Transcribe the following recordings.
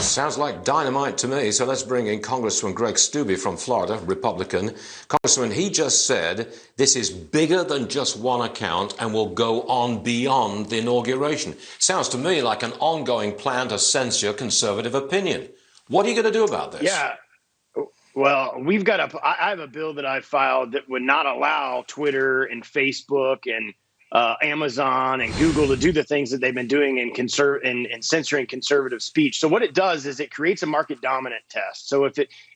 Sounds like dynamite to me. So let's bring in Congressman Greg Steube from Florida, Republican. Congressman, he just said this is bigger than just one account and will go on beyond the inauguration. Sounds to me like an ongoing plan to censor conservative opinion. What are you going to do about this? Yeah. Well, I have a bill that I filed that would not allow Twitter and Facebook and Amazon and Google to do the things that they've been doing in censoring conservative speech. So what it does is it creates a market dominant test. So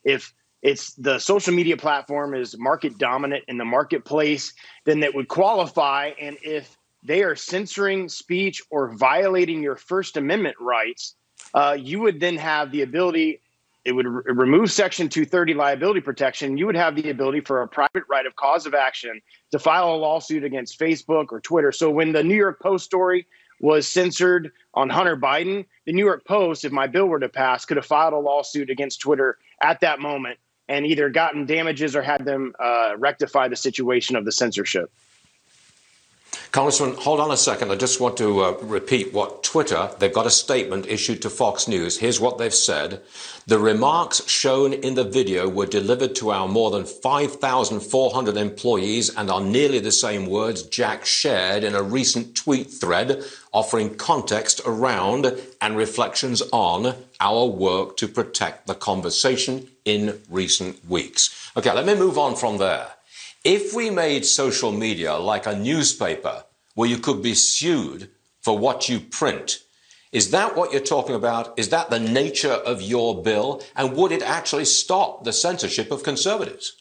if it's the social media platform is market dominant in the marketplace, then that would qualify. And if they are censoring speech or violating your First Amendment rights, you would then have the ability. It would remove Section 230 liability protection. You would have the ability for a private right of cause of action to file a lawsuit against Facebook or Twitter. So when the New York Post story was censored on Hunter Biden, the New York Post, if my bill were to pass, could have filed a lawsuit against Twitter at that moment and either gotten damages or had them rectify the situation of the censorship. Congressman, hold on a second. I just want to repeat what Twitter, they've got a statement issued to Fox News. Here's what they've said. The remarks shown in the video were delivered to our more than 5,400 employees and are nearly the same words Jack shared in a recent tweet thread offering context around and reflections on our work to protect the conversation in recent weeks. Okay, let me move on from there. If we made social media like a newspaper where you could be sued for what you print, is that what you're talking about? Is that the nature of your bill? And would it actually stop the censorship of conservatives?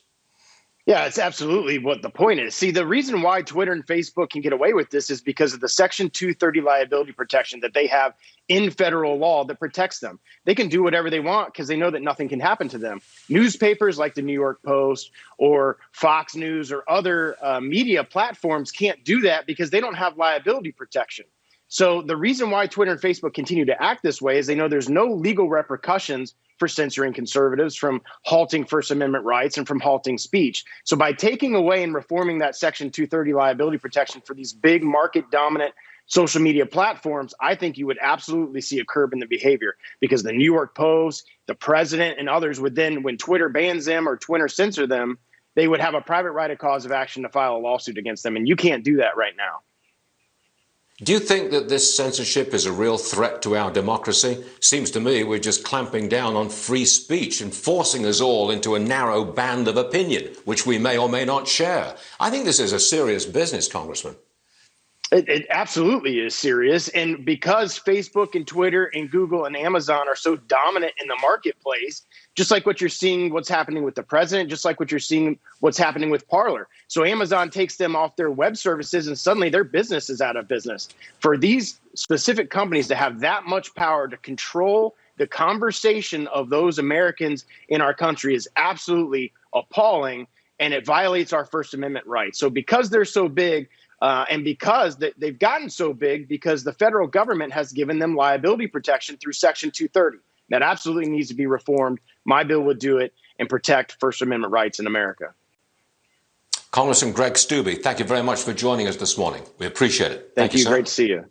Yeah, it's absolutely what the point is. See, the reason why Twitter and Facebook can get away with this is because of the Section 230 liability protection that they have in federal law that protects them. They can do whatever they want because they know that nothing can happen to them. Newspapers like the New York Post or Fox News or other media platforms can't do that because they don't have liability protection. So the reason why Twitter and Facebook continue to act this way is they know there's no legal repercussions for censoring conservatives, from halting First Amendment rights and from halting speech. So by taking away and reforming that Section 230 liability protection for these big market dominant social media platforms, I think you would absolutely see a curb in the behavior, because the New York Post, the president, and others would then, when Twitter bans them or Twitter censor them, they would have a private right of cause of action to file a lawsuit against them. And you can't do that right now. Do you think that this censorship is a real threat to our democracy? Seems to me we're just clamping down on free speech and forcing us all into a narrow band of opinion, which we may or may not share. I think this is a serious business, Congressman. It absolutely is serious. And because Facebook and Twitter and Google and Amazon are so dominant in the marketplace, just like what you're seeing, what's happening with the president, just like what you're seeing, what's happening with Parler. So Amazon takes them off their web services and suddenly their business is out of business. For these specific companies to have that much power to control the conversation of those Americans in our country is absolutely appalling, and it violates our First Amendment rights. So because they're so big, and because they've gotten so big because the federal government has given them liability protection through Section 230. That absolutely needs to be reformed. My bill would do it and protect First Amendment rights in America. Congressman Greg Steube, thank you very much for joining us this morning. We appreciate it. Thank you. Sir. Great to see you.